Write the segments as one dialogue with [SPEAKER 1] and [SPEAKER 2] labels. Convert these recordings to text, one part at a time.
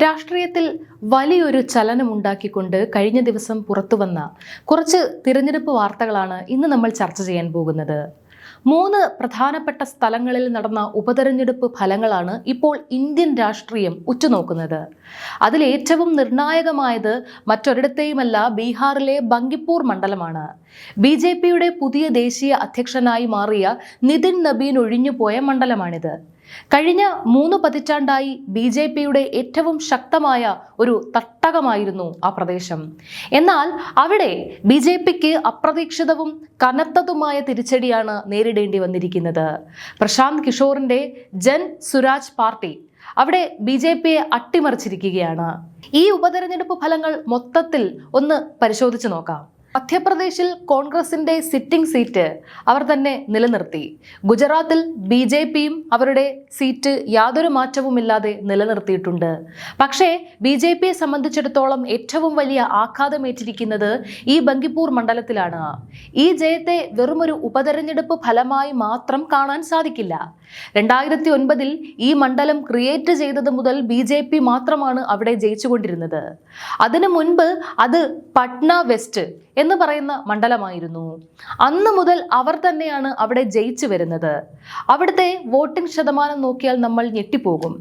[SPEAKER 1] രാഷ്ട്രീയത്തിൽ വലിയൊരു ചലനമുണ്ടാക്കിക്കൊണ്ട് കഴിഞ്ഞ ദിവസം പുറത്തുവന്ന കുറച്ച് തിരഞ്ഞെടുപ്പ് വാർത്തകളാണ് ഇന്ന് നമ്മൾ ചർച്ച ചെയ്യാൻ പോകുന്നത്. 3 പ്രധാനപ്പെട്ട സ്ഥലങ്ങളിൽ നടന്ന ഉപതെരഞ്ഞെടുപ്പ് ഫലങ്ങളാണ് ഇപ്പോൾ ഇന്ത്യൻ രാഷ്ട്രീയം ഉറ്റുനോക്കുന്നത്. അതിലേറ്റവും നിർണായകമായത് മറ്റൊരിടത്തെയുമല്ല, ബീഹാറിലെ ബങ്കിപ്പൂർ മണ്ഡലമാണ്. BJPയുടെ പുതിയ ദേശീയ അധ്യക്ഷനായി മാറിയ നിതിൻ നബീൻ ഒഴിഞ്ഞുപോയ മണ്ഡലമാണിത്. കഴിഞ്ഞ 3 പതിറ്റാണ്ടായി BJPയുടെ ഏറ്റവും ശക്തമായ ഒരു തട്ടകമായിരുന്നു ആ പ്രദേശം. എന്നാൽ അവിടെ BJPക്ക് അപ്രതീക്ഷിതവും കനത്തതുമായ തിരിച്ചടിയാണ് നേരിടേണ്ടി വന്നിരിക്കുന്നത്. പ്രശാന്ത് കിഷോറിന്റെ ജൻ സുരാജ് പാർട്ടി അവിടെ BJPയെ അട്ടിമറിച്ചിരിക്കുകയാണ്. ഈ ഉപതെരഞ്ഞെടുപ്പ് ഫലങ്ങൾ മൊത്തത്തിൽ ഒന്ന് പരിശോധിച്ചു നോക്കാം. മധ്യപ്രദേശിൽ കോൺഗ്രസിന്റെ സിറ്റിംഗ് സീറ്റ് അവർ തന്നെ നിലനിർത്തി. ഗുജറാത്തിൽ BJPയും അവരുടെ സീറ്റ് യാതൊരു മാറ്റവുമില്ലാതെ നിലനിർത്തിയിട്ടുണ്ട്. പക്ഷേ BJPയെ സംബന്ധിച്ചിടത്തോളം ഏറ്റവും വലിയ ആഘാതമേറ്റിരിക്കുന്നത് ഈ ബങ്കിപ്പൂർ മണ്ഡലത്തിലാണ്. ഈ ജയത്തെ വെറുമൊരു ഉപതെരഞ്ഞെടുപ്പ് ഫലമായി മാത്രം കാണാൻ സാധിക്കില്ല. 2009 ഈ മണ്ഡലം ക്രിയേറ്റ് ചെയ്തത് മുതൽ BJP മാത്രമാണ് അവിടെ ജയിച്ചുകൊണ്ടിരുന്നത്. അതിനു മുൻപ് അത് പട്ന വെസ്റ്റ് എന്ന് പറയുന്ന മണ്ഡലമായിരുന്നു. അന്ന് മുതൽ അവർ തന്നെയാണ് അവിടെ ജയിച്ചു വരുന്നത്. അവിടുത്തെ വോട്ടിംഗ് ശതമാനം നോക്കിയാൽ നമ്മൾ ഞെട്ടിപ്പോകും.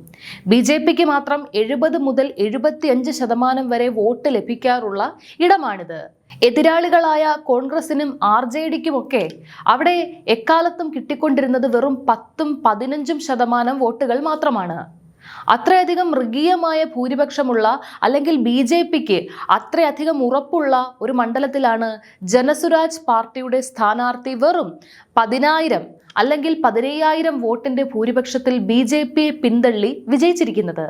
[SPEAKER 1] BJPക്ക് മാത്രം 70 മുതൽ 75% വരെ വോട്ട് ലഭിക്കാറുള്ള ഇടമാണിത്. എതിരാളികളായ കോൺഗ്രസിനും RJDക്കുമൊക്കെ അവിടെ എക്കാലത്തും കിട്ടിക്കൊണ്ടിരുന്നത് വെറും 10-15% വോട്ടുകൾ മാത്രമാണ്. അത്രയധികം മൃഗീയമായ ഭൂരിപക്ഷമുള്ള അല്ലെങ്കിൽ BJPക്ക് അത്രയധികം ഉറപ്പുള്ള ഒരു മണ്ഡലത്തിലാണ് ജനസുരാജ് പാർട്ടിയുടെ സ്ഥാനാർത്ഥി വെറും 10,000 അല്ലെങ്കിൽ 15,000 വോട്ടിന്റെ ഭൂരിപക്ഷത്തിൽ BJPയെ പിന്തള്ളി വിജയിച്ചിരിക്കുന്നത്.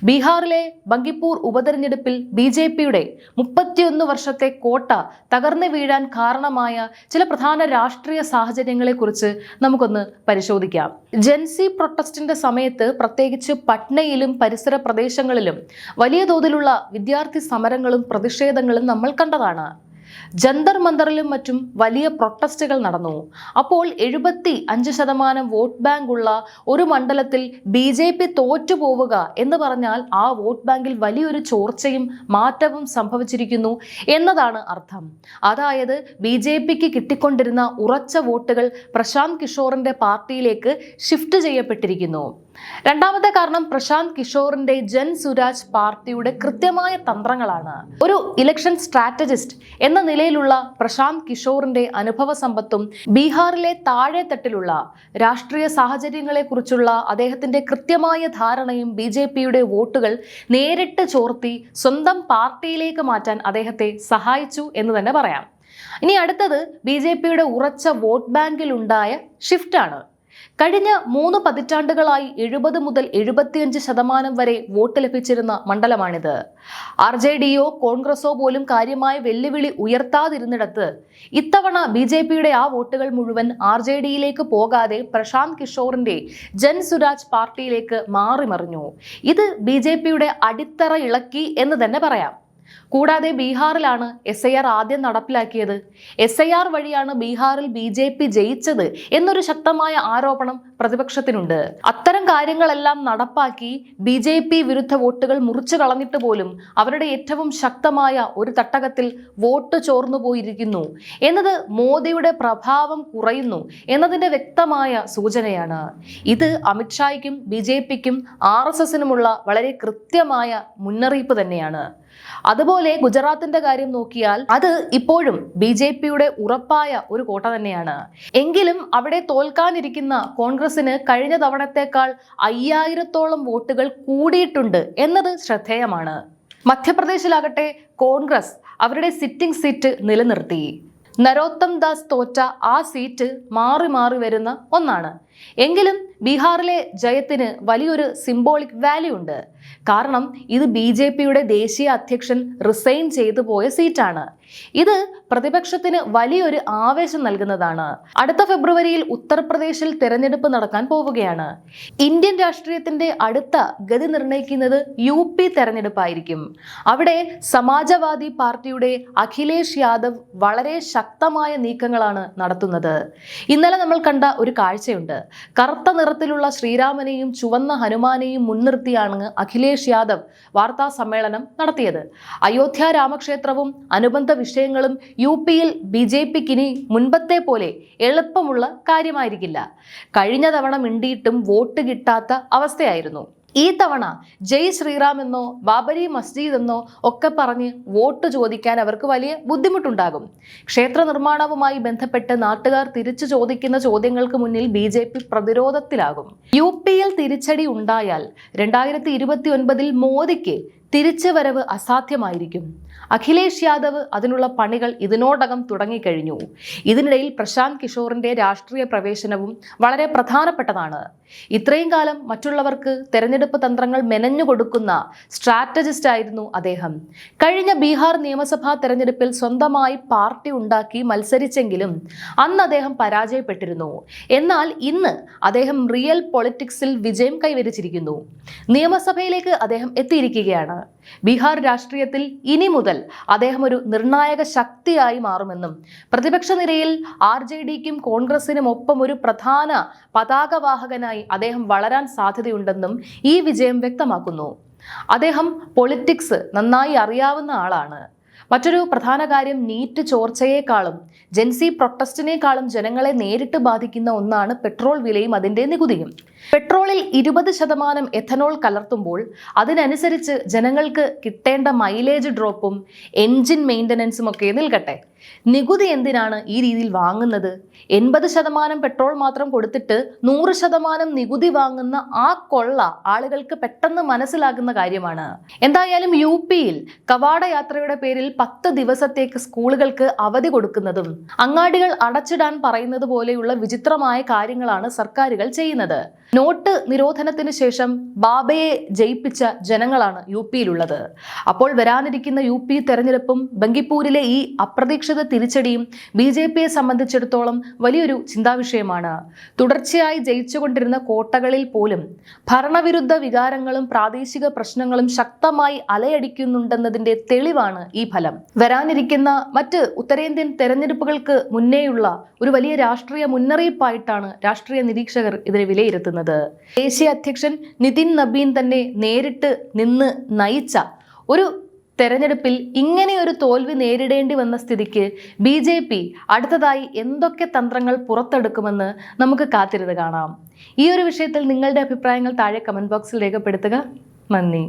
[SPEAKER 1] ബീഹാറിലെ ബങ്കിപ്പൂർ ഉപതെരഞ്ഞെടുപ്പിൽ BJPയുടെ 31 വർഷത്തെ കോട്ട തകർന്നു വീഴാൻ കാരണമായ ചില പ്രധാന രാഷ്ട്രീയ സാഹചര്യങ്ങളെക്കുറിച്ച് നമുക്കൊന്ന് പരിശോധിക്കാം. ജൻസി പ്രൊട്ടസ്റ്റിന്റെ സമയത്ത് പ്രത്യേകിച്ച് പട്നയിലും പരിസര പ്രദേശങ്ങളിലും വലിയ തോതിലുള്ള വിദ്യാർത്ഥി സമരങ്ങളും പ്രതിഷേധങ്ങളും നമ്മൾ കണ്ടതാണ്. ജന്തർ മന്ദറിലും മറ്റും വലിയ പ്രൊട്ടസ്റ്റുകൾ നടന്നു. അപ്പോൾ 75% വോട്ട് ബാങ്ക് ഉള്ള ഒരു മണ്ഡലത്തിൽ BJP തോറ്റുപോവുക എന്ന് പറഞ്ഞാൽ ആ വോട്ട് ബാങ്കിൽ വലിയൊരു ചോർച്ചയും മാറ്റവും സംഭവിച്ചിരിക്കുന്നു എന്നതാണ് അർത്ഥം. അതായത് BJPക്ക് കിട്ടിക്കൊണ്ടിരുന്ന ഉറച്ച വോട്ടുകൾ പ്രശാന്ത് കിഷോറിന്റെ പാർട്ടിയിലേക്ക് ഷിഫ്റ്റ് ചെയ്യപ്പെട്ടിരിക്കുന്നു. രണ്ടാമത്തെ കാരണം പ്രശാന്ത് കിഷോറിന്റെ ജൻ സുരാജ് പാർട്ടിയുടെ കൃത്യമായ തന്ത്രങ്ങളാണ്. ഒരു ഇലക്ഷൻ സ്ട്രാറ്റജിസ്റ്റ് എന്ന നിലയിലുള്ള പ്രശാന്ത് കിഷോറിന്റെ അനുഭവ സമ്പത്തും ബീഹാറിലെ താഴെത്തട്ടിലുള്ള രാഷ്ട്രീയ സാഹചര്യങ്ങളെ കുറിച്ചുള്ള അദ്ദേഹത്തിന്റെ കൃത്യമായ ധാരണയും BJPയുടെ വോട്ടുകൾ നേരിട്ട് ചോർത്തി സ്വന്തം പാർട്ടിയിലേക്ക് മാറ്റാൻ അദ്ദേഹത്തെ സഹായിച്ചു എന്ന് തന്നെ പറയാം. ഇനി അടുത്തത് BJPയുടെ ഉറച്ച വോട്ട് ബാങ്കിൽ ഉണ്ടായ ഷിഫ്റ്റാണ്. കഴിഞ്ഞ 3 പതിറ്റാണ്ടുകളായി 70 മുതൽ 75% വരെ വോട്ട് ലഭിച്ചിരുന്ന മണ്ഡലമാണിത്. RJDയോ കോൺഗ്രസോ പോലും കാര്യമായ വെല്ലുവിളി ഉയർത്താതിരുന്നിടത്ത് ഇത്തവണ BJPയുടെ ആ വോട്ടുകൾ മുഴുവൻ RJDയിലേക്ക് പോകാതെ പ്രശാന്ത് കിഷോറിന്റെ ജൻ സുരാജ് പാർട്ടിയിലേക്ക് മാറിമറിഞ്ഞു. ഇത് BJPയുടെ അടിത്തറ ഇളക്കി എന്ന് തന്നെ പറയാം. കൂടാതെ ബീഹാറിലാണ് SIR ആദ്യം നടപ്പിലാക്കിയത്. SIR വഴിയാണ് ബീഹാറിൽ BJP ജയിച്ചത് എന്നൊരു ശക്തമായ ആരോപണം പ്രതിപക്ഷത്തിനുണ്ട്. അത്തരം കാര്യങ്ങളെല്ലാം നടപ്പാക്കി BJP വിരുദ്ധ വോട്ടുകൾ മുറിച്ചു കളഞ്ഞിട്ട് പോലും അവരുടെ ഏറ്റവും ശക്തമായ ഒരു തട്ടകത്തിൽ വോട്ട് ചോർന്നു പോയിരിക്കുന്നു എന്നത് മോദിയുടെ പ്രഭാവം കുറയുന്നു എന്നതിന്റെ വ്യക്തമായ സൂചനയാണ്. ഇത് അമിത്ഷായ്ക്കും BJPക്കും RSSനുമുള്ള വളരെ കൃത്യമായ മുന്നറിയിപ്പ് തന്നെയാണ്. അതുപോലെ ഗുജറാത്തിന്റെ കാര്യം നോക്കിയാൽ അത് ഇപ്പോഴും BJPയുടെ ഉറപ്പായ ഒരു കോട്ട തന്നെയാണ്. എങ്കിലും അവിടെ തോൽക്കാനിരിക്കുന്ന കോൺഗ്രസിന് കഴിഞ്ഞ തവണത്തേക്കാൾ 5000-ഓളം വോട്ടുകൾ കൂടിയിട്ടുണ്ട് എന്നത് ശ്രദ്ധേയമാണ്. മധ്യപ്രദേശിലാകട്ടെ കോൺഗ്രസ് അവരുടെ സിറ്റിംഗ് സീറ്റ് നിലനിർത്തി. നരോത്തം ദാസ് തോറ്റ ആ സീറ്റ് മാറി മാറി വരുന്ന ഒന്നാണ്. എങ്കിലും ബീഹാറിലെ ജയത്തിന് വലിയൊരു സിംബോളിക് വാല്യൂ ഉണ്ട്. കാരണം ഇത് BJPയുടെ ദേശീയ അധ്യക്ഷൻ റിസൈൻ ചെയ്തു പോയ സീറ്റാണ്. ഇത് പ്രതിപക്ഷത്തിന് വലിയൊരു ആവേശം നൽകുന്നതാണ്. അടുത്ത ഫെബ്രുവരിയിൽ ഉത്തർപ്രദേശിൽ തെരഞ്ഞെടുപ്പ് നടക്കാൻ പോവുകയാണ്. ഇന്ത്യൻ രാഷ്ട്രീയത്തിന്റെ അടുത്ത ഗതി നിർണ്ണയിക്കുന്നത് UP തെരഞ്ഞെടുപ്പായിരിക്കും. അവിടെ സമാജ്വാദി പാർട്ടിയുടെ അഖിലേഷ് യാദവ് വളരെ ശക്തമായ നീക്കങ്ങളാണ് നടത്തുന്നത്. ഇന്നലെ നമ്മൾ കണ്ട ഒരു കാഴ്ചയുണ്ട്. കറുത്ത നിറത്തിലുള്ള ശ്രീരാമനെയും ചുവന്ന ഹനുമാനെയും മുൻനിർത്തിയാണ് അഖിലേഷ് യാദവ് വാർത്താ സമ്മേളനം നടത്തിയത്. അയോധ്യ രാമക്ഷേത്രവും അനുബന്ധ വിഷയങ്ങളും UPയിൽ BJPക്ക് ഇനി മുൻപത്തെ പോലെ എളുപ്പമുള്ള കാര്യമായിരിക്കില്ല. കഴിഞ്ഞ തവണ മിണ്ടിയിട്ടും വോട്ട് കിട്ടാത്ത അവസ്ഥയായിരുന്നു. ഈ തവണ ജയ് ശ്രീറാം എന്നോ ബാബരി മസ്ജിദ് എന്നോ ഒക്കെ പറഞ്ഞ് വോട്ട് ചോദിക്കാൻ അവർക്ക് വലിയ ബുദ്ധിമുട്ടുണ്ടാകും. ക്ഷേത്ര നിർമ്മാണവുമായി ബന്ധപ്പെട്ട് നാട്ടുകാർ തിരിച്ചു ചോദിക്കുന്ന ചോദ്യങ്ങൾക്ക് മുന്നിൽ BJP പ്രതിരോധത്തിലാകും. UPയിൽ തിരിച്ചടി ഉണ്ടായാൽ 2029 മോദിക്ക് തിരിച്ചുവരവ് അസാധ്യമായിരിക്കും. അഖിലേഷ് യാദവ് അതിനുള്ള പണികൾ ഇതിനോടകം തുടങ്ങിക്കഴിഞ്ഞു. ഇതിനിടയിൽ പ്രശാന്ത് കിഷോറിന്റെ രാഷ്ട്രീയ പ്രവേശനവും വളരെ പ്രധാനപ്പെട്ടതാണ്. ഇത്രയും കാലം മറ്റുള്ളവർക്ക് തെരഞ്ഞെടുപ്പ് തന്ത്രങ്ങൾ മെനഞ്ഞു കൊടുക്കുന്ന സ്ട്രാറ്റജിസ്റ്റ് ആയിരുന്നു അദ്ദേഹം. കഴിഞ്ഞ ബീഹാർ നിയമസഭാ തെരഞ്ഞെടുപ്പിൽ സ്വന്തമായി പാർട്ടി ഉണ്ടാക്കി മത്സരിച്ചെങ്കിലും അന്ന് അദ്ദേഹം പരാജയപ്പെട്ടിരുന്നു. എന്നാൽ ഇന്ന് അദ്ദേഹം റിയൽ പൊളിറ്റിക്സിൽ വിജയം കൈവരിച്ചിരിക്കുന്നു. നിയമസഭയിലേക്ക് അദ്ദേഹം എത്തിയിരിക്കുകയാണ്. ബീഹാർ രാഷ്ട്രീയത്തിൽ ഇനി മുതൽ അദ്ദേഹം ഒരു നിർണായക ശക്തിയായി മാറുമെന്നും പ്രതിപക്ഷ നിരയിൽ RJDക്കും കോൺഗ്രസിനും ഒപ്പം ഒരു പ്രധാന പതാകവാഹകനായി അദ്ദേഹം വളരാൻ സാധ്യതയുണ്ടെന്നും ഈ വിജയം വ്യക്തമാക്കുന്നു. അദ്ദേഹം പൊളിറ്റിക്സ് നന്നായി അറിയാവുന്ന ആളാണ്. മറ്റൊരു പ്രധാന കാര്യം, നീറ്റ് ചോർച്ചയെക്കാളും ജെൻസി പ്രൊട്ടസ്റ്റിനേക്കാളും ജനങ്ങളെ നേരിട്ട് ബാധിക്കുന്ന ഒന്നാണ് പെട്രോൾ വിലയും അതിന്റെ നികുതിയും. പെട്രോളിൽ 20% എഥനോൾ കലർത്തുമ്പോൾ അതിനനുസരിച്ച് ജനങ്ങൾക്ക് കിട്ടേണ്ട മൈലേജ് ഡ്രോപ്പും എൻജിൻ മെയിൻ്റനൻസും ഒക്കെ നിൽക്കട്ടെ. നികുതി എന്തിനാണ് ഈ രീതിയിൽ വാങ്ങുന്നത്? 80% പെട്രോൾ മാത്രം കൊടുത്തിട്ട് 100% നികുതി വാങ്ങുന്ന ആ കൊള്ള ആളുകൾക്ക് പെട്ടെന്ന് മനസ്സിലാകുന്ന കാര്യമാണ്. എന്തായാലും UPയിൽ കവാട യാത്രയുടെ പേരിൽ 10 ദിവസത്തേക്ക് സ്കൂളുകൾക്ക് അവധി കൊടുക്കുന്നതും അങ്ങാടികൾ അടച്ചിടാൻ പറയുന്നത് പോലെയുള്ള വിചിത്രമായ കാര്യങ്ങളാണ് സർക്കാരുകൾ ചെയ്യുന്നത്. നോട്ട് നിരോധനത്തിന് ശേഷം ബാബയെ ജയിപ്പിച്ച ജനങ്ങളാണ് UPയിലുള്ളത്. അപ്പോൾ വരാനിരിക്കുന്ന UP തെരഞ്ഞെടുപ്പും ബങ്കിപ്പൂരിലെ ഈ അപ്രതീക്ഷിത തിരിച്ചടിയും BJPയെ സംബന്ധിച്ചിടത്തോളം വലിയൊരു ചിന്താവിഷയമാണ്. തുടർച്ചയായി ജയിച്ചുകൊണ്ടിരുന്ന കോട്ടകളിൽ പോലും ഭരണവിരുദ്ധ വികാരങ്ങളും പ്രാദേശിക പ്രശ്നങ്ങളും ശക്തമായി അലയടിക്കുന്നുണ്ടെന്നതിന്റെ തെളിവാണ് ഈ ഫലം. വരാനിരിക്കുന്ന മറ്റ് ഉത്തരേന്ത്യൻ തെരഞ്ഞെടുപ്പുകൾക്ക് മുന്നേയുള്ള ഒരു വലിയ രാഷ്ട്രീയ മുന്നറിയിപ്പായിട്ടാണ് രാഷ്ട്രീയ നിരീക്ഷകർ ഇതിനെ വിലയിരുത്തുന്നത്. ദേശീയ അധ്യക്ഷൻ നിതിൻ നബീൻ തന്നെ നേരിട്ട് നിന്ന് നയിച്ച ഒരു തെരഞ്ഞെടുപ്പിൽ ഇങ്ങനെയൊരു തോൽവി നേരിടേണ്ടി വന്ന സ്ഥിതിക്ക് BJP അടുത്തതായി എന്തൊക്കെ തന്ത്രങ്ങൾ പുറത്തെടുക്കുമെന്ന് നമുക്ക് കാത്തിരുന്ന് കാണാം. ഈ ഒരു വിഷയത്തിൽ നിങ്ങളുടെ അഭിപ്രായങ്ങൾ താഴെ കമന്റ് ബോക്സിൽ രേഖപ്പെടുത്തുക. നന്ദി.